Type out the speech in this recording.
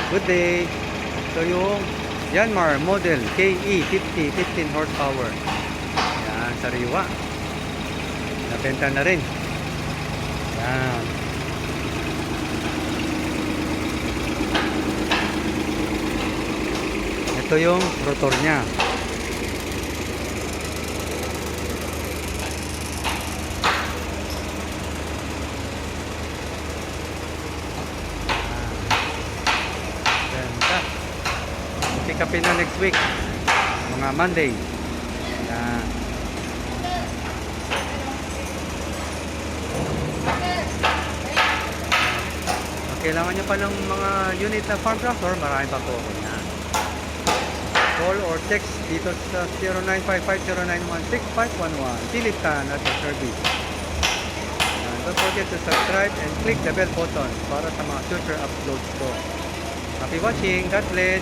Good day. Ito yung Yanmar model KE50, 15 horsepower. Yan, sariwa. Nabenta na rin. Yan. Ito yung rotor niya. Pick up na next week, mga Monday. Yan. Kailangan nyo pa ng mga unit na farm tractor, marami pa po. Yan. Call or text dito sa 0955-091-6511. Silitan at the service. Yan. Don't forget to subscribe and click the bell button para sa mga future uploads ko. Happy watching. God bless.